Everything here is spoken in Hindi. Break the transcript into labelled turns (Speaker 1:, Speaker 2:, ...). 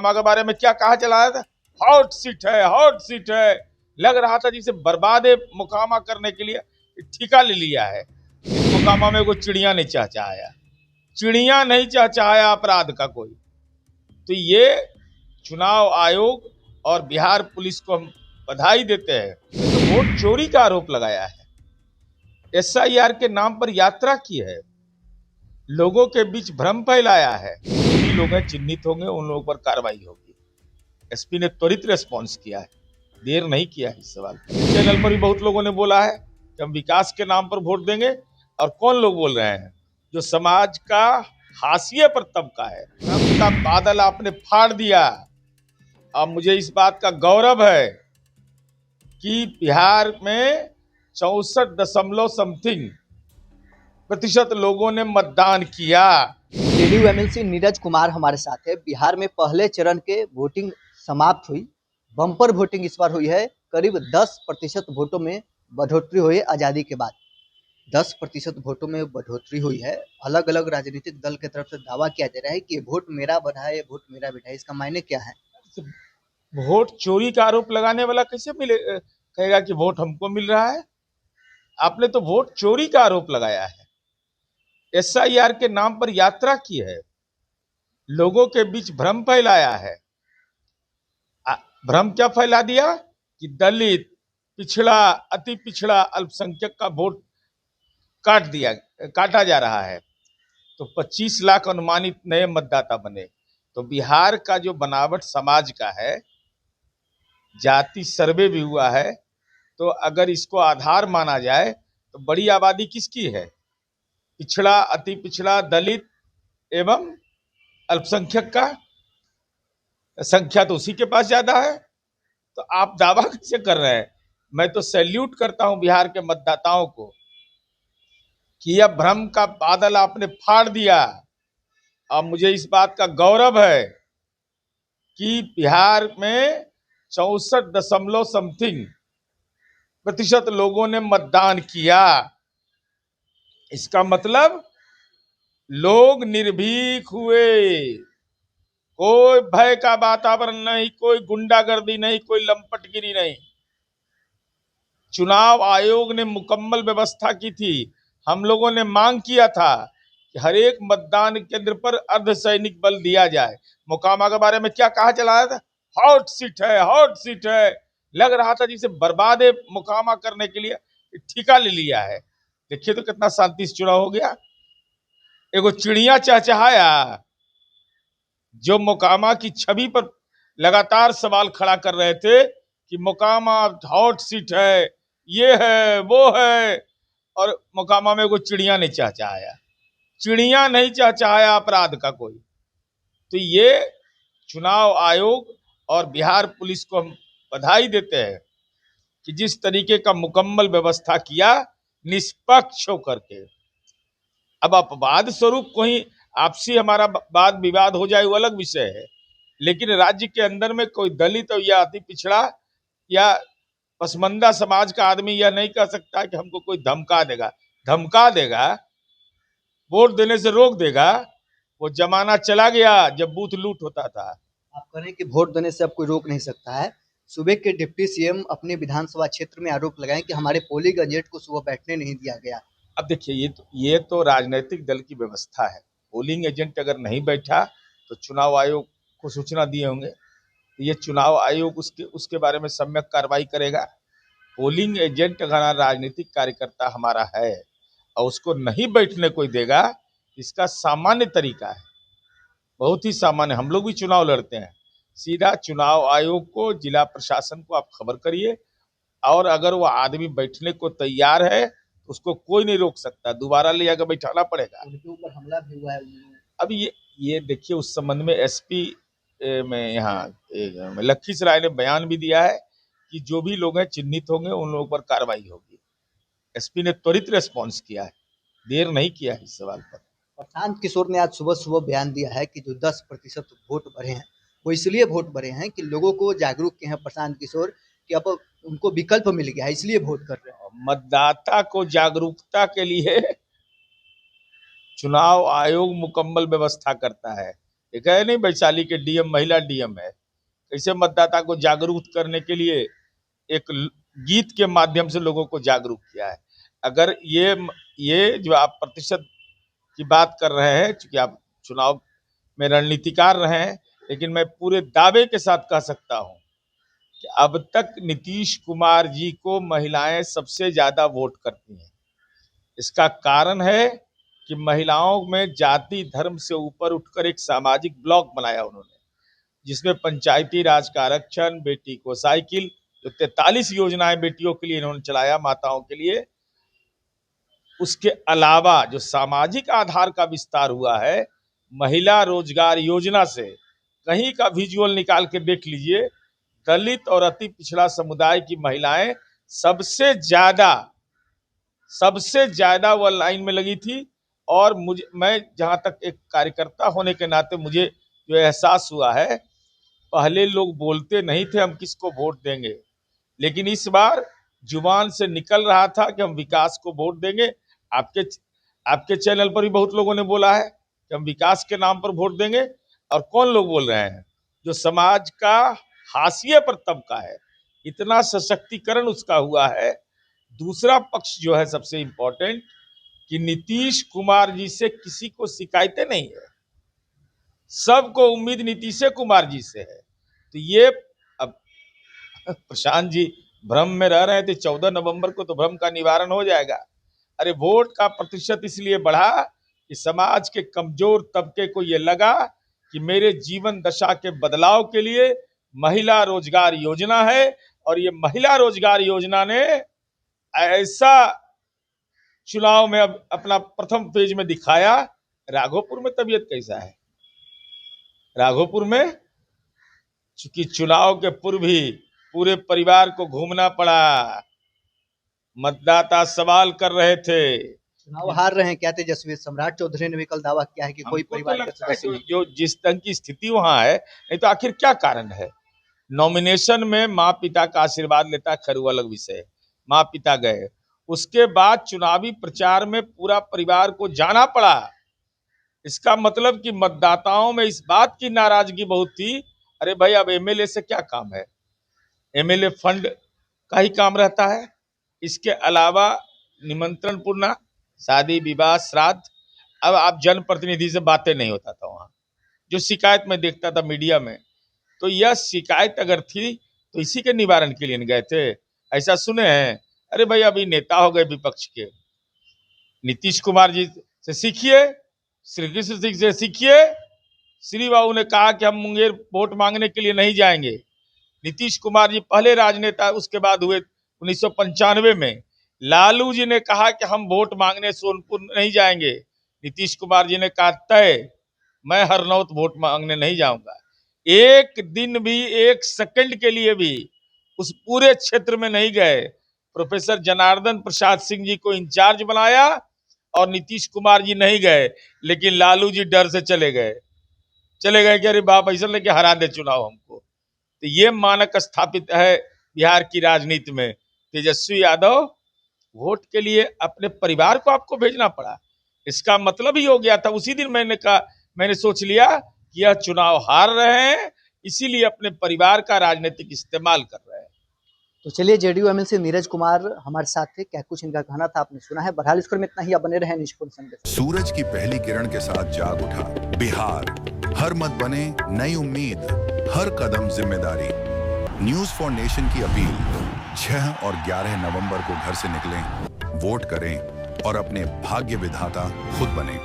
Speaker 1: मोकामा के बारे में क्या कहा चला रहा था, हॉट सीट है, हॉट सीट है। लग रहा था जिसे बर्बाद मोकामा करने के लिए ठिका ले लिया है। मोकामा में कोई चिड़िया नहीं चहचहाया, चिड़िया नहीं चहचहाया अपराध का कोई। तो ये चुनाव आयोग और बिहार पुलिस को हम बधाई देते हैं। तो वोट चोरी का आरोप लगाया है, एसआईआर के नाम पर यात्रा की है, लोगों के बीच भ्रम फैलाया है। जो भी लोग चिन्हित होंगे उन लोगों पर कार्रवाई होगी। एसपी ने त्वरित रेस्पॉन्स किया है, देर नहीं किया है इस सवाल पर। चैनल पर भी बहुत लोगों ने बोला है कि हम विकास के नाम पर वोट देंगे, और कौन लोग बोल रहे हैं, जो समाज का हाशिए पर तबका है। का बादल आपने फाड़ दिया। अब मुझे इस बात का गौरव है कि बिहार में 64% लोगों ने मतदान किया।
Speaker 2: जेडीयू एमएलसी नीरज कुमार हमारे साथ है। बिहार में पहले चरण के वोटिंग समाप्त हुई, बम्पर वोटिंग इस बार हुई है। करीब 10% वोटों में बढ़ोतरी हुई है आज़ादी के बाद। 10% वोटों में बढ़ोतरी हुई है। अलग अलग राजनीतिक दल की तरफ से दावा किया जा रहा है कि ये वोट मेरा बढ़ा है, वोट मेरा बेटा है। इसका मायने क्या है?
Speaker 1: वोट चोरी का आरोप लगाने वाला कैसे कहेगा कि वोट हमको मिल रहा है? आपने तो वोट चोरी का आरोप लगाया है, एसआईआर के नाम पर यात्रा की है, लोगों के बीच भ्रम फैलाया है। भ्रम क्या फैला दिया कि दलित, पिछड़ा, अति पिछड़ा, अल्पसंख्यक का वोट काटा जा रहा है। तो 25 लाख अनुमानित नए मतदाता बने। तो बिहार का जो बनावट समाज का है, जाति सर्वे भी हुआ है, तो अगर इसको आधार माना जाए तो बड़ी आबादी किसकी है? पिछड़ा, अति पिछड़ा, दलित एवं अल्पसंख्यक का संख्या तो उसी के पास ज्यादा है। तो आप दावा कैसे कर रहे हैं? मैं तो सैल्यूट करता हूं बिहार के मतदाताओं को कि यह भ्रम का बादल आपने फाड़ दिया। अब मुझे इस बात का गौरव है कि बिहार में 64% लोगों ने मतदान किया। इसका मतलब लोग निर्भीक हुए, कोई भय का वातावरण नहीं, कोई गुंडागर्दी नहीं, कोई लंपटगिरी नहीं। चुनाव आयोग ने मुकम्मल व्यवस्था की थी। हम लोगों ने मांग किया था कि हर एक मतदान केंद्र पर अर्धसैनिक बल दिया जाए। मोकामा के बारे में क्या कहा चला रहा था, हॉट सीट है, हॉट सीट है। लग रहा था जिसे बर्बाद मोकामा करने के लिए ठिका ले लिया है। देखिए तो कितना शांति से चुनाव हो गया। एगो चिड़िया चहचहाया जो मोकामा की छवि पर लगातार सवाल खड़ा कर रहे थे कि मोकामा हॉट सीट है, ये है, वो है, और मोकामा में कोई चिड़िया नहीं चहचहाया, चिड़िया नहीं चहचहाया अपराध का कोई। तो ये चुनाव आयोग और बिहार पुलिस को हम बधाई देते हैं कि जिस तरीके का मुकम्मल व्यवस्था किया, निष्पक्ष होकर के। अब अपवाद स्वरूप कोई आपसी हमारा वाद विवाद हो जाए वो अलग विषय है, लेकिन राज्य के अंदर में कोई दलित या अति पिछड़ा या पसमंदा समाज का आदमी यह नहीं कह सकता कि हमको कोई धमका देगा, वोट देने से रोक देगा। वो जमाना चला गया जब बूथ लूट होता था।
Speaker 2: आप कह रहे हैं कि वोट देने से अब कोई रोक नहीं सकता है। सूबे के डिप्टी सीएम अपने विधानसभा क्षेत्र में आरोप लगाए कि हमारे पोलिंग एजेंट को सुबह बैठने नहीं दिया गया।
Speaker 1: अब देखिए, ये तो राजनीतिक दल की व्यवस्था है। पोलिंग एजेंट अगर नहीं बैठा तो चुनाव आयोग को सूचना दिए होंगे, तो ये चुनाव आयोग उसके बारे में सम्यक कार्रवाई करेगा। पोलिंग एजेंट अगर राजनीतिक कार्यकर्ता हमारा है और उसको नहीं बैठने कोई देगा, इसका सामान्य तरीका है, बहुत ही सामान्य। हम लोग भी चुनाव लड़ते हैं, सीधा चुनाव आयोग को, जिला प्रशासन को आप खबर करिए, और अगर वो आदमी बैठने को तैयार है तो उसको कोई नहीं रोक सकता, दोबारा ले जाकर बैठाना पड़ेगा।
Speaker 2: उनके ऊपर हमला भी हुआ है।
Speaker 1: अब ये देखिए, उस संबंध में एसपी में यहाँ लखीसराय ने बयान भी दिया है कि जो भी लोग हैं चिन्हित होंगे उन लोगों पर कार्रवाई होगी। एसपी ने त्वरित रेस्पॉन्स किया है, देर नहीं किया है इस सवाल पर।
Speaker 2: प्रशांत किशोर ने आज सुबह सुबह बयान दिया है कि जो 10% वोट बढ़े हैं वो इसलिए वोट बढ़े हैं कि लोगों को जागरूक किए हैं प्रशांत किशोर कि अब उनको विकल्प मिल गया है, इसलिए वोट कर रहे हैं।
Speaker 1: मतदाता को जागरूकता के लिए चुनाव आयोग मुकम्मल व्यवस्था करता है। एक है नहीं, वैशाली के डीएम महिला डीएम है, कैसे मतदाता को जागरूक करने के लिए एक गीत के माध्यम से लोगों को जागरूक किया है। अगर ये जो आप प्रतिशत की बात कर रहे हैं, चूंकि आप चुनाव में रणनीतिकार रहे हैं, लेकिन मैं पूरे दावे के साथ कह सकता हूं कि अब तक नीतीश कुमार जी को महिलाएं सबसे ज्यादा वोट करती हैं। इसका कारण है कि महिलाओं में जाति धर्म से ऊपर उठकर एक सामाजिक ब्लॉक बनाया उन्होंने, जिसमें पंचायती राज का आरक्षण, बेटी को साइकिल, जो 43 योजनाएं बेटियों के लिए इन्होंने चलाया, माताओं के लिए, उसके अलावा जो सामाजिक आधार का विस्तार हुआ है, महिला रोजगार योजना से कहीं का विजुअल निकाल के देख लीजिए, दलित और अति पिछड़ा समुदाय की महिलाएं सबसे ज्यादा वह लाइन में लगी थी। और मैं जहां तक एक कार्यकर्ता होने के नाते मुझे जो एहसास हुआ है, पहले लोग बोलते नहीं थे हम किसको वोट देंगे, लेकिन इस बार जुबान से निकल रहा था कि हम विकास को वोट देंगे। आपके चैनल पर भी बहुत लोगों ने बोला है कि हम विकास के नाम पर वोट देंगे। और कौन लोग बोल रहे हैं? जो समाज का हाशिए पर तबका है, इतना सशक्तिकरण उसका हुआ है। दूसरा पक्ष जो है सबसे इंपॉर्टेंट, कि नीतीश कुमार जी से किसी को शिकायतें नहीं है, सबको उम्मीद नीतीश कुमार जी से है। तो ये अब प्रशांत जी भ्रम में रह रहे थे, 14 नवंबर को तो भ्रम का निवारण हो जाएगा। अरे वोट का प्रतिशत इसलिए बढ़ा कि समाज के कमजोर तबके को ये लगा कि मेरे जीवन दशा के बदलाव के लिए महिला रोजगार योजना है, और ये महिला रोजगार योजना ने ऐसा चुनाव में अब अपना प्रथम पेज में दिखाया। राघोपुर में तबीयत कैसा है? राघोपुर में चूंकि चुनाव के पूर्व ही पूरे परिवार को घूमना पड़ा, मतदाता सवाल कर रहे थे,
Speaker 2: चुनाव हार रहे हैं क्या तेजस्वी? सम्राट चौधरी ने भी कल दावा किया है कि कोई परिवार का सदस्य नहीं।
Speaker 1: जो जिस ढंग की स्थिति वहां है, नहीं तो आखिर क्या कारण है? नॉमिनेशन में माँ पिता का आशीर्वाद लेता, खैर अलग विषय, माँ पिता गए, उसके बाद चुनावी प्रचार में पूरा परिवार को जाना पड़ा। इसका मतलब कि मतदाताओं में इस बात की नाराजगी बहुत थी, अरे भाई अब एमएलए से क्या काम है, एमएलए फंड का ही काम रहता है। इसके अलावा निमंत्रण पूर्णा, शादी विवाह श्राद्ध, अब आप जनप्रतिनिधि से बातें नहीं होता था वहां। जो शिकायत में देखता था मीडिया में, तो यह शिकायत अगर थी तो इसी के निवारण के लिए गए थे। ऐसा सुने हैं? अरे भाई अभी नेता हो गए विपक्ष के, नीतीश कुमार जी से सीखिए, श्री कृष्ण सिंह से सीखिए। श्री बाबू ने कहा कि हम मुंगेर वोट मांगने के लिए नहीं जाएंगे। नीतीश कुमार जी पहले राजनेता उसके बाद हुए 1995 में। लालू जी ने कहा कि हम वोट मांगने सोनपुर नहीं जाएंगे। नीतीश कुमार जी ने कहा तय, मैं हरनौत वोट मांगने नहीं जाऊंगा। एक दिन भी, एक सेकंड के लिए भी उस पूरे क्षेत्र में नहीं गए। प्रोफेसर जनार्दन प्रसाद सिंह जी को इंचार्ज बनाया और नीतीश कुमार जी नहीं गए, लेकिन लालू जी डर से चले गए कि अरे बाप ऐसा लेके हरा दे चुनाव हमको। तो ये मानक स्थापित है बिहार की राजनीति में। तेजस्वी यादव वोट के लिए अपने परिवार को आपको भेजना पड़ा, इसका मतलब ही हो गया था। उसी दिन मैंने सोच लिया कि यह चुनाव हार रहे हैं, इसीलिए अपने परिवार का राजनीतिक इस्तेमाल कर रहे हैं।
Speaker 2: तो चलिए, जेडीयू एमएलसी नीरज कुमार हमारे साथ थे, क्या कुछ इनका कहना था आपने सुना है। बहरहाल इसको में इतना ही, आप बने रहे निष्पक्ष।
Speaker 3: सूरज की पहली किरण के साथ जाग उठा बिहार, हर मत बने नई उम्मीद, हर कदम जिम्मेदारी। न्यूज फॉर नेशन की अपील, 6 और 11 नवंबर को घर से निकलें, वोट करें और अपने भाग्य विधाता खुद बने।